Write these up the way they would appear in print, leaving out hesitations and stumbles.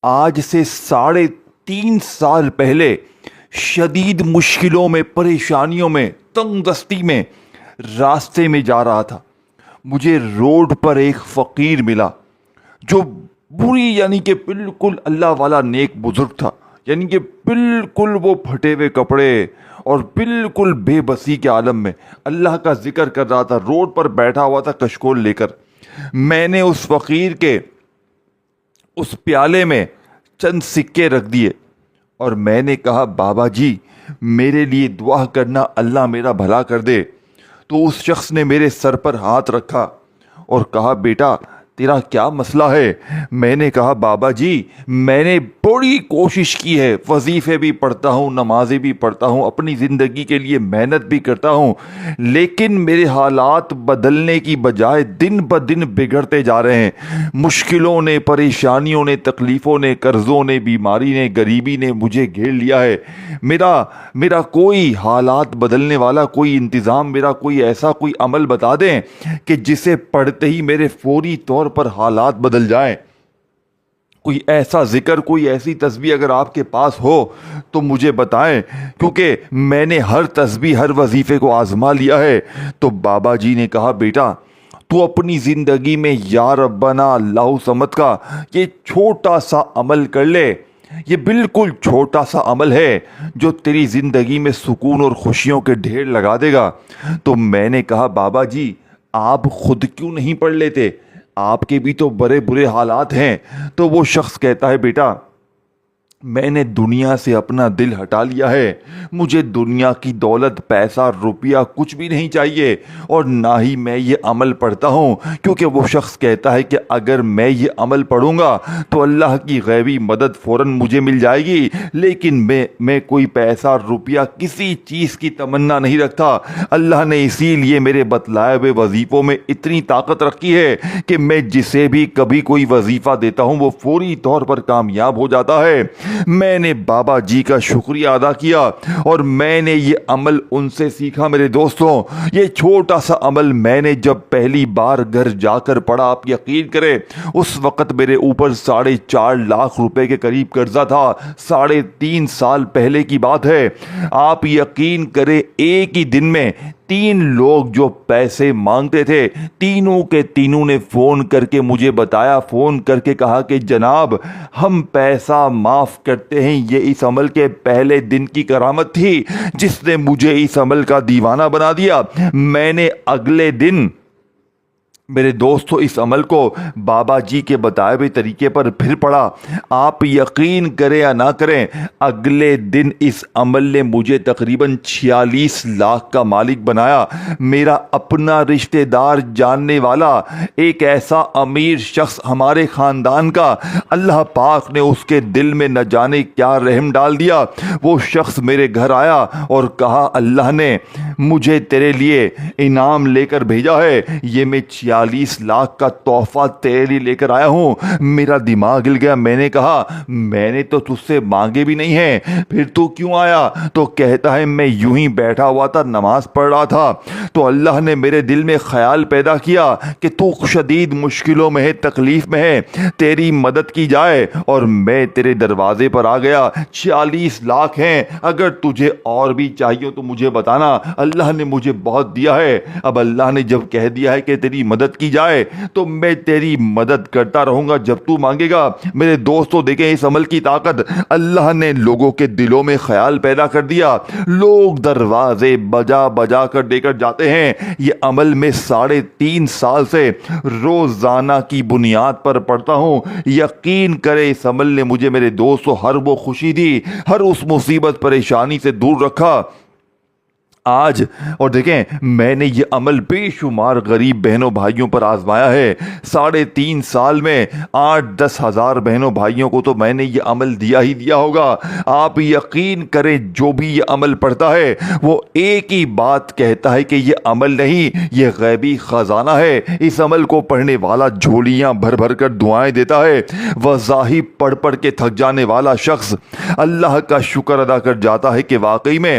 آج سے 3.5 سال پہلے شدید مشکلوں میں، پریشانیوں میں، تنگ دستی میں راستے میں جا رہا تھا۔ مجھے روڈ پر ایک فقیر ملا جو بری یعنی کہ بالکل اللہ والا نیک بزرگ تھا، یعنی کہ بالکل وہ پھٹے ہوئے کپڑے اور بالکل بے بسی کے عالم میں اللہ کا ذکر کر رہا تھا، روڈ پر بیٹھا ہوا تھا کشکول لے کر۔ میں نے اس فقیر کے اس پیالے میں چند سکے رکھ دیے اور میں نے کہا، بابا جی میرے لیے دعا کرنا، اللہ میرا بھلا کر دے۔ تو اس شخص نے میرے سر پر ہاتھ رکھا اور کہا، بیٹا تیرا کیا مسئلہ ہے؟ میں نے کہا، بابا جی میں نے بڑی کوشش کی ہے، وظیفے بھی پڑھتا ہوں، نمازیں بھی پڑھتا ہوں، اپنی زندگی کے لیے محنت بھی کرتا ہوں، لیکن میرے حالات بدلنے کی بجائے دن بدن بگڑتے جا رہے ہیں۔ مشکلوں نے، پریشانیوں نے، تکلیفوں نے، قرضوں نے، بیماری نے، غریبی نے مجھے گھیر لیا ہے۔ میرا کوئی حالات بدلنے والا کوئی انتظام، میرا کوئی ایسا کوئی عمل بتا دیں کہ جسے پڑھتے ہی میرے فوری طور پر حالات بدل جائیں۔ کوئی ایسا ذکر، کوئی ایسی تسبیح اگر آپ کے پاس ہو تو مجھے بتائیں، کیونکہ میں نے ہر تسبیح، ہر وظیفے کو آزما لیا ہے۔ تو بابا جی نے کہا، بیٹا تو اپنی زندگی میں یا ربنا اللہ سمت کا یہ چھوٹا سا عمل کر لے۔ یہ بالکل چھوٹا سا عمل ہے جو تیری زندگی میں سکون اور خوشیوں کے ڈھیر لگا دے گا۔ تو میں نے کہا، بابا جی آپ خود کیوں نہیں پڑھ لیتے؟ آپ کے بھی تو بڑے برے حالات ہیں۔ تو وہ شخص کہتا ہے، بیٹا میں نے دنیا سے اپنا دل ہٹا لیا ہے، مجھے دنیا کی دولت، پیسہ، روپیہ کچھ بھی نہیں چاہیے، اور نہ ہی میں یہ عمل پڑھتا ہوں، کیونکہ وہ شخص کہتا ہے کہ اگر میں یہ عمل پڑھوں گا تو اللہ کی غیبی مدد فوراً مجھے مل جائے گی، لیکن میں کوئی پیسہ، روپیہ، کسی چیز کی تمنا نہیں رکھتا۔ اللہ نے اسی لیے میرے بتلائے ہوئے وظیفوں میں اتنی طاقت رکھی ہے کہ میں جسے بھی کبھی کوئی وظیفہ دیتا ہوں وہ فوری طور پر کامیاب ہو جاتا ہے۔ میں نے بابا جی کا شکریہ ادا کیا اور میں نے یہ عمل ان سے سیکھا۔ میرے دوستوں، یہ چھوٹا سا عمل میں نے جب پہلی بار گھر جا کر پڑھا، آپ یقین کریں اس وقت میرے اوپر 4.5 لاکھ روپے کے قریب قرضہ تھا۔ 3.5 سال پہلے کی بات ہے۔ آپ یقین کریں ایک ہی دن میں 3 لوگ جو پیسے مانگتے تھے، تینوں کے تینوں نے فون کر کے مجھے بتایا، فون کر کے کہا کہ جناب ہم پیسہ معاف کرتے ہیں۔ یہ اس عمل کے پہلے دن کی کرامت تھی جس نے مجھے اس عمل کا دیوانہ بنا دیا۔ میں نے اگلے دن، میرے دوستو، اس عمل کو بابا جی کے بتائے ہوئے طریقے پر پھر پڑھا۔ آپ یقین کریں یا نہ کریں، اگلے دن اس عمل نے مجھے تقریباً 46 لاکھ کا مالک بنایا۔ میرا اپنا رشتہ دار، جاننے والا ایک ایسا امیر شخص ہمارے خاندان کا، اللہ پاک نے اس کے دل میں نہ جانے کیا رحم ڈال دیا۔ وہ شخص میرے گھر آیا اور کہا، اللہ نے مجھے تیرے لیے انعام لے کر بھیجا ہے، یہ میں 46 لاکھ کا تحفہ تیرے لیے لے کر آیا ہوں۔ میرا دماغ ہل گیا۔ میں نے کہا، میں نے تو تجھ سے مانگے بھی نہیں ہیں، پھر تو کیوں آیا؟ تو کہتا ہے، میں یوں ہی بیٹھا ہوا تھا، نماز پڑھ رہا تھا، تو اللہ نے میرے دل میں خیال پیدا کیا کہ تو شدید مشکلوں میں ہے، تکلیف میں ہے، تیری مدد کی جائے، اور میں تیرے دروازے پر آ گیا۔ 46 لاکھ ہیں، اگر تجھے اور بھی چاہیے تو مجھے بتانا، اللہ نے مجھے بہت دیا ہے۔ اب اللہ نے جب کہہ دیا ہے کہ تیری مدد کی جائے تو میں تیری مدد کرتا رہوں گا جب تو مانگے گا۔ میرے دوستو دیکھیں اس عمل کی طاقت، اللہ نے لوگوں کے دلوں میں خیال پیدا کر دیا، لوگ دروازے بجا بجا کر دے کر جاتے ہیں۔ یہ عمل میں 3.5 سال سے روزانہ کی بنیاد پر پڑھتا ہوں۔ یقین کرے اس عمل نے مجھے، میرے دوستو، ہر وہ خوشی دی، ہر اس مصیبت پریشانی سے دور رکھا آج۔ اور دیکھیں میں نے یہ عمل بے شمار غریب بہنوں بھائیوں پر آزمایا ہے۔ 3.5 سال میں 8-10 ہزار بہنوں بھائیوں کو تو میں نے یہ عمل دیا ہی دیا ہوگا۔ آپ یقین کریں جو بھی یہ عمل پڑھتا ہے وہ ایک ہی بات کہتا ہے کہ یہ عمل نہیں، یہ غیبی خزانہ ہے۔ اس عمل کو پڑھنے والا جھولیاں بھر بھر کر دعائیں دیتا ہے۔ وظائف پڑھ پڑھ کے تھک جانے والا شخص اللہ کا شکر ادا کر جاتا ہے کہ واقعی میں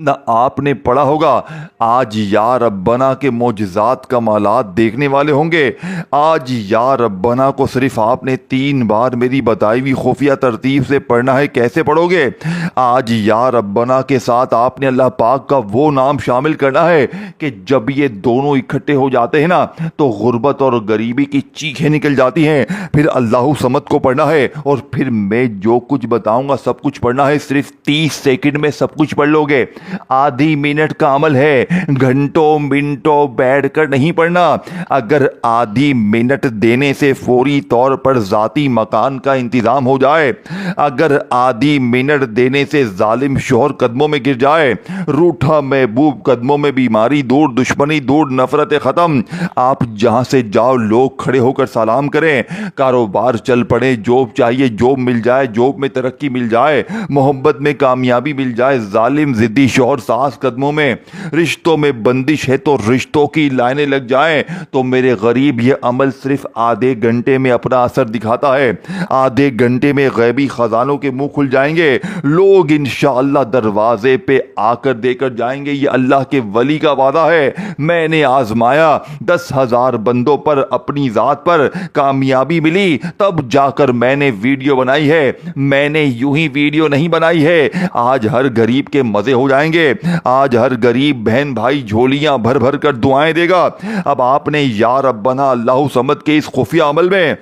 نہ آپ نے پڑھا ہوگا آج یا ربنا کے معجزات کمالات دیکھنے والے ہوں گے۔ آج یا ربنا کو صرف آپ نے 3 بار میری بتائی ہوئی خفیہ ترتیب سے پڑھنا ہے۔ کیسے پڑھو گے؟ آج یا ربنا کے ساتھ آپ نے اللہ پاک کا وہ نام شامل کرنا ہے کہ جب یہ دونوں اکٹھے ہو جاتے ہیں نا تو غربت اور غریبی کی چیخیں نکل جاتی ہیں۔ پھر اللہ صمد کو پڑھنا ہے اور پھر میں جو کچھ بتاؤں گا سب کچھ پڑھنا ہے۔ صرف 30 سیکنڈ میں سب کچھ پڑھ لو گے۔ آدھی منٹ کا عمل ہے، گھنٹوں منٹوں بیٹھ کر نہیں پڑھنا۔ اگر آدھی منٹ دینے سے فوری طور پر ذاتی مکان کا انتظام ہو جائے، اگر آدھی منٹ دینے سے ظالم شوہر قدموں میں گر جائے، روٹھا محبوب قدموں میں بیماری دور، دشمنی دور، نفرت ختم، آپ جہاں سے جاؤ لوگ کھڑے ہو کر سلام کریں، کاروبار چل پڑے، جاب چاہیے جاب مل جائے، جاب میں ترقی مل جائے، محبت میں کامیابی مل جائے، ظالم ضدی شوہر ساس قدموں میں، رشتوں میں بندش ہے تو رشتوں کی لائنیں لگ جائیں، تو میرے غریب یہ عمل صرف آدھے گھنٹے میں اپنا اثر دکھاتا ہے۔ آدھے گھنٹے میں غیبی خزانوں کے منہ کھل جائیں گے، لوگ انشاءاللہ دروازے پہ آ کر دے کر جائیں گے۔ یہ اللہ کے ولی کا وعدہ ہے۔ میں نے آزمایا 10,000 بندوں پر، اپنی ذات پر کامیابی ملی، تب جا کر میں نے ویڈیو بنائی ہے۔ میں نے یوں ہی ویڈیو نہیں بنائی ہے۔ آج ہر غریب کے مزے ہو جائیں گے، آج ہر غریب بہن بھائی جھولیاں بھر بھر کر دعائیں دے گا۔ اب آپ نے یا ربنا اللہ صمد کے اس خفیہ عمل میں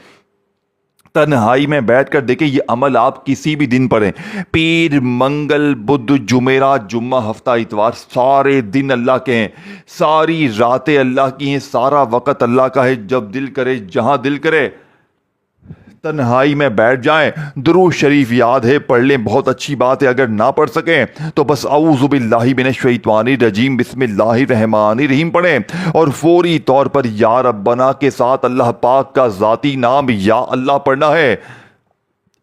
تنہائی میں بیٹھ کر دیکھیں، یہ عمل آپ کسی بھی دن پڑھیں، پیر، منگل، بدھ، جمعرات، جمعہ، ہفتہ، اتوار، سارے دن اللہ کے ہیں، ساری راتیں اللہ کی ہیں، سارا وقت اللہ کا ہے۔ جب دل کرے جہاں دل کرے تنہائی میں بیٹھ جائیں، درود شریف یاد ہے پڑھ لیں، بہت اچھی بات ہے۔ اگر نہ پڑھ سکیں تو بس اعوذ باللہ من الشیطان الرجیم بسم اللہ الرحمن الرحیم پڑھیں اور فوری طور پر یا ربنا کے ساتھ اللہ پاک کا ذاتی نام یا اللہ پڑھنا ہے۔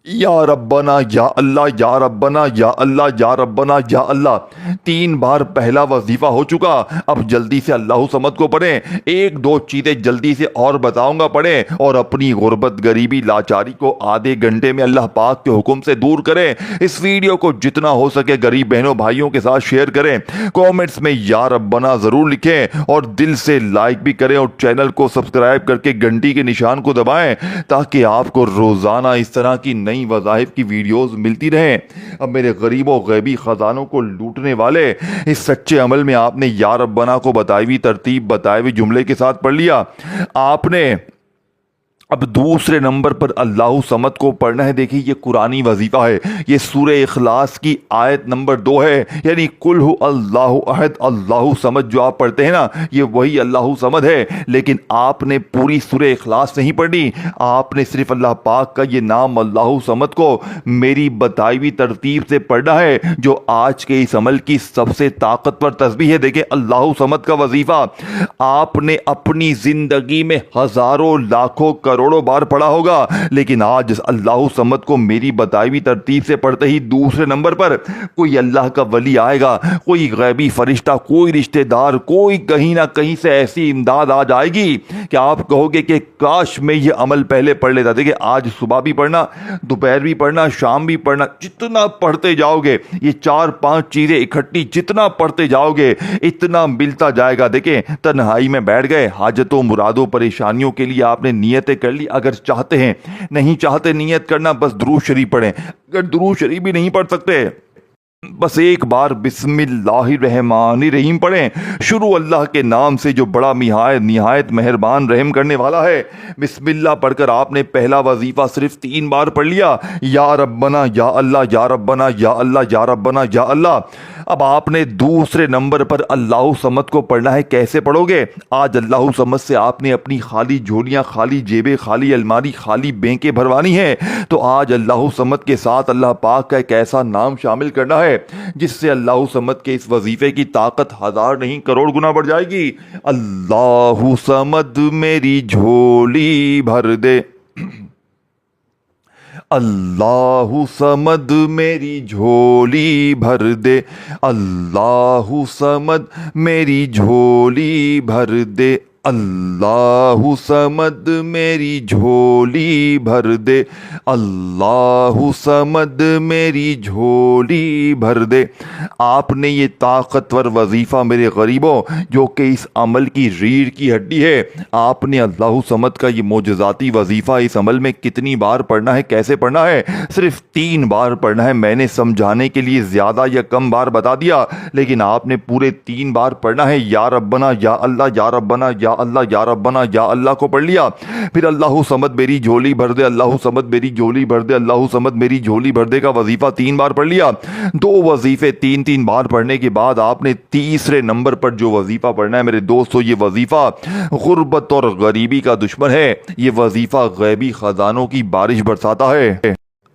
یا ربنا یا اللہ، یا ربنا یا اللہ، یا ربنا یا اللہ، 3 بار پہلا وظیفہ ہو چکا۔ اب جلدی سے اللہ صمد کو پڑھیں، 1-2 چیزیں جلدی سے اور بتاؤں گا پڑھیں، اور اپنی غربت، غریبی، لاچاری کو آدھے گھنٹے میں اللہ پاک کے حکم سے دور کریں۔ اس ویڈیو کو جتنا ہو سکے غریب بہنوں بھائیوں کے ساتھ شیئر کریں، کومنٹس میں یا ربنا ضرور لکھیں اور دل سے لائک بھی کریں، اور چینل کو سبسکرائب کر کے گھنٹی کے نشان کو دبائیں تاکہ آپ کو روزانہ اس طرح کی نئی وظائف کی ویڈیوز ملتی رہیں۔ اب میرے غریبوں غیبی خزانوں کو لوٹنے والے اس سچے عمل میں آپ نے یا ربنا کو بتائی ہوئی ترتیب، بتائے ہوئے جملے کے ساتھ پڑھ لیا۔ آپ نے اب دوسرے نمبر پر اللہ صمد کو پڑھنا ہے۔ دیکھیے یہ قرآنی وظیفہ ہے، یہ سورہ اخلاص کی آیت نمبر 2 ہے، یعنی قل هو اللہ احد اللہ صمد جو آپ پڑھتے ہیں نا، یہ وہی اللہ صمد ہے، لیکن آپ نے پوری سورہ اخلاص نہیں پڑھنی۔ آپ نے صرف اللہ پاک کا یہ نام اللہ صمد کو میری بتائی ہوئی ترتیب سے پڑھنا ہے، جو آج کے اس عمل کی سب سے طاقتور تسبیح ہے۔ دیکھیں اللہ صمد کا وظیفہ آپ نے اپنی زندگی میں ہزاروں لاکھوں کروڑوں بار پڑھا ہوگا، لیکن آج اللہ صمد کو میری بتائی ہوئی ترتیب سے پڑھتے ہی دوسرے نمبر پر کوئی اللہ کا ولی آئے گا، کوئی غیبی فرشتہ، کوئی رشتہ دار، کوئی کہیں نہ کہیں سے ایسی امداد آ جائے گی کہ آپ کہو گے کہ کاش میں یہ عمل پہلے پڑھ لیتا۔ دیکھیں آج صبح بھی پڑھنا، دوپہر بھی پڑھنا، شام بھی پڑھنا، جتنا پڑھتے جاؤ گے یہ 4-5 چیزیں اکٹھی جتنا پڑھتے جاؤ گے اتنا ملتا جائے گا۔ دیکھیں تنہائی میں بیٹھ گئے، حاجتوں، مرادوں، پریشانیوں کے لیے آپ نے نیتیں کر لی، اگر چاہتے ہیں، نہیں چاہتے نیت کرنا، بس درود شریف پڑھیں۔ اگر درود شریف بھی نہیں پڑھ سکتے بس ایک بار بسم اللہ الرحمن الرحیم پڑھیں، شروع اللہ کے نام سے جو بڑا نہایت مہربان رحم کرنے والا ہے۔ بسم اللہ پڑھ کر آپ نے پہلا وظیفہ صرف 3 بار پڑھ لیا، یا ربنا یا اللہ، یا ربنا یا اللہ، یا ربنا یا اللہ۔ اب آپ نے دوسرے نمبر پر اللہ صمد کو پڑھنا ہے۔ کیسے پڑھو گے؟ آج اللہ صمد سے آپ نے اپنی خالی جھولیاں، خالی جیبیں، خالی الماری، خالی بینکیں بھروانی ہیں، تو آج اللہ صمد کے ساتھ اللہ پاک کا ایک ایسا نام شامل کرنا ہے جس سے اللہ صمد کے اس وظیفے کی طاقت 1000 نہیں کروڑ گنا بڑھ جائے گی۔ اللہ صمد میری جھولی بھر دے، اللہ صمد میری جھولی بھر دے، اللہ صمد میری جھولی بھر دے، اللہ سمد میری جھولی بھر دے، اللہ سمد میری جھولی بھر دے۔ آپ نے یہ طاقتور وظیفہ میرے غریبوں، جو کہ اس عمل کی ریڑھ کی ہڈی ہے، آپ نے اللہ سمد کا یہ معجزاتی وظیفہ اس عمل میں کتنی بار پڑھنا ہے، کیسے پڑھنا ہے؟ صرف 3 بار پڑھنا ہے۔ میں نے سمجھانے کے لیے زیادہ یا کم بار بتا دیا، لیکن آپ نے پورے 3 بار پڑھنا ہے۔ یا ربنا یا اللہ، یا ربنا یا اللہ، یا ربنا یا اللہ کو پڑھ لیا، پھر اللہ سمد میری جھولی بھر دے، اللہ سمد میری جھولی بھر دے، اللہ سمد میری جھولی بھر دے کا وظیفہ 3 بار پڑھ لیا۔ 2 وظیفے 3 بار پڑھنے کے بعد آپ نے تیسرے نمبر پر جو وظیفہ پڑھنا ہے میرے دوستو، یہ وظیفہ غربت اور غریبی کا دشمن ہے۔ یہ وظیفہ غیبی خزانوں کی بارش برساتا ہے۔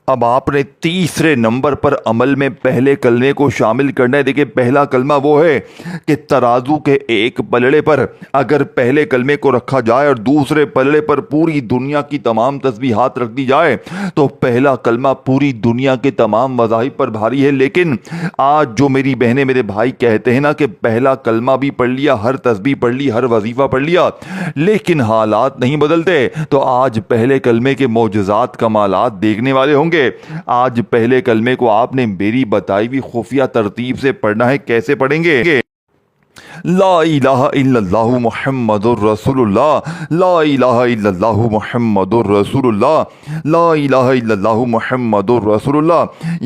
اب آپ نے تیسرے نمبر پر عمل میں پہلے کلمے کو شامل کرنا ہے۔ دیکھیں، پہلا کلمہ وہ ہے کہ ترازو کے ایک پلڑے پر اگر پہلے کلمے کو رکھا جائے اور دوسرے پلڑے پر پوری دنیا کی تمام تسبیحات رکھ دی جائے تو پہلا کلمہ پوری دنیا کے تمام مذاہب پر بھاری ہے۔ لیکن آج جو میری بہنیں میرے بھائی کہتے ہیں نا کہ پہلا کلمہ بھی پڑھ لیا، ہر تسبیح پڑھ لی، ہر وظیفہ پڑھ لیا، لیکن حالات نہیں بدلتے، تو آج پہلے کلمے کے معجزات کمالات دیکھنے والے ہوں گے۔ آج پہلے کلمے کو آپ نے میری بتائی ہوئی خفیہ ترتیب سے پڑھنا ہے۔ کیسے پڑھیں گے؟ لا الہ الا اللہ محمد الرسول اللہ، لا الہ الا اللہ محمد الرسول اللہ، لا الہ الا اللہ محمد الرسول اللہ۔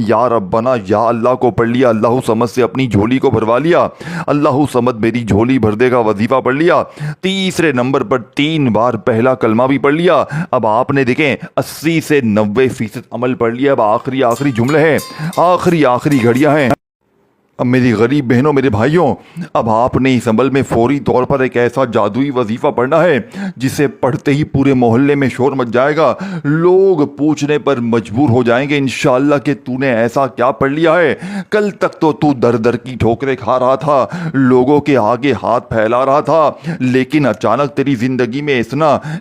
یا ربنا یا اللہ کو پڑھ لیا، اللہ سمد سے اپنی جھولی کو بھروا لیا، اللہ سمد میری جھولی بھر دے کا وظیفہ پڑھ لیا۔ تیسرے نمبر پر 3 بار پہلا کلمہ بھی پڑھ لیا۔ اب آپ نے دیکھیں 80 سے 90% عمل پڑھ لیا۔ اب آخری جملے ہیں، آخری گھڑیاں ہیں۔ اب میری غریب بہنوں، میرے بھائیوں، اب آپ نے اس عمل میں فوری طور پر ایک ایسا جادوئی وظیفہ پڑھنا ہے جسے پڑھتے ہی پورے محلے میں شور مچ جائے گا۔ لوگ پوچھنے پر مجبور ہو جائیں گے انشاءاللہ کہ تو نے ایسا کیا پڑھ لیا ہے؟ کل تک تو در کی ٹھوکریں کھا رہا تھا، لوگوں کے آگے ہاتھ پھیلا رہا تھا، لیکن اچانک تیری زندگی میں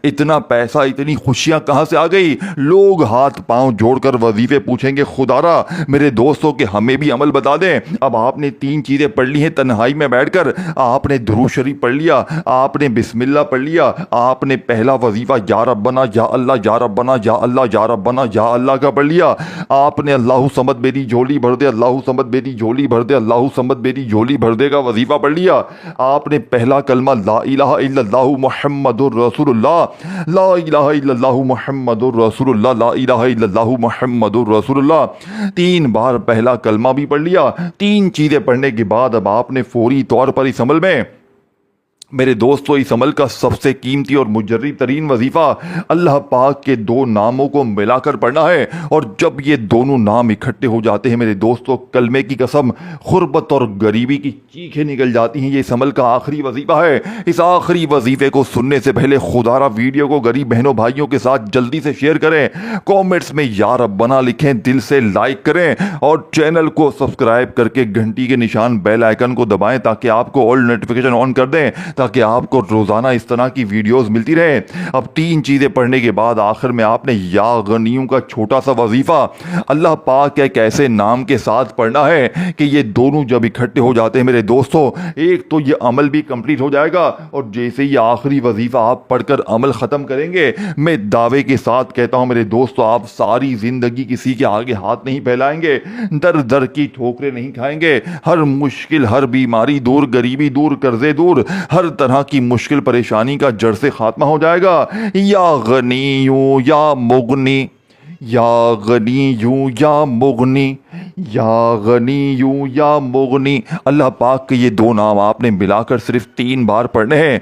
اتنا پیسہ، اتنی خوشیاں کہاں سے آ گئی؟ لوگ ہاتھ پاؤں جوڑ کر وظیفے پوچھیں گے، خدارا میرے دوستوں کہ ہمیں بھی عمل بتا دیں۔ اب آپ نے 3 چیزیں پڑھ لی ہیں تنہائی میں بیٹھ کر۔ آپ نے درود شریف پڑھ لیا، آپ نے بسم اللہ پڑھ لیا، آپ نے پہلا وظیفہ یا ربنا یا اللہ، یا ربنا یا اللہ، یا ربنا یا اللہ کا پڑھ لیا، آپ نے اللہ سمد میری جھولی بھر دے، اللہ سمد میری جھولی بھر دے، اللہ سمد میری جھولی بھر دے کا وظیفہ پڑھ لیا۔ آپ نے پہلا کلمہ لا الہ الا اللہ محمد الرسول اللہ، لا الہ الا اللہ محمد الرسول اللہ، لا الہ الا اللہ محمد الرسول اللہ 3 بار پہلا کلمہ بھی پڑھ لیا۔ 3 چیزیں پڑھنے کے بعد اب آپ نے فوری طور پر اس عمل میں میرے دوستو، اس عمل کا سب سے قیمتی اور مجرب ترین وظیفہ اللہ پاک کے 2 ناموں کو ملا کر پڑھنا ہے۔ اور جب یہ دونوں نام اکٹھے ہو جاتے ہیں میرے دوستو، کلمے کی قسم، غربت اور غریبی کی چیخیں نکل جاتی ہیں۔ یہ اس عمل کا آخری وظیفہ ہے۔ اس آخری وظیفے کو سننے سے پہلے خدارا ویڈیو کو غریب بہنوں بھائیوں کے ساتھ جلدی سے شیئر کریں، کامنٹس میں یا ربنا لکھیں، دل سے لائک کریں اور چینل کو سبسکرائب کر کے گھنٹی کے نشان بیل آئیکن کو دبائیں تاکہ آپ کو آل نوٹیفیکیشن آن کر دیں، تاکہ آپ کو روزانہ اس طرح کی ویڈیوز ملتی رہے۔ اب 3 چیزیں پڑھنے کے بعد آخر میں آپ نے یا غنیوں کا چھوٹا سا وظیفہ اللہ پاک ایک ایسے نام کے ساتھ پڑھنا ہے کہ یہ دونوں جب اکٹھے ہو جاتے ہیں میرے دوستو، ایک تو یہ عمل بھی کمپلیٹ ہو جائے گا، اور جیسے یہ آخری وظیفہ آپ پڑھ کر عمل ختم کریں گے، میں دعوے کے ساتھ کہتا ہوں میرے دوستو، آپ ساری زندگی کسی کے آگے ہاتھ نہیں پھیلائیں گے، در کی ٹھوکریں نہیں کھائیں گے، ہر مشکل، ہر بیماری دور، غریبی دور، قرضے دور، ہر طرح کی مشکل پریشانی کا جڑ سے خاتمہ ہو جائے گا۔ یا غنیوں یا مغنی، یا غنیوں یا مغنی، یا غنیوں یا مغنی، اللہ پاک کے یہ 2 نام آپ نے ملا کر صرف 3 بار پڑھنے ہیں۔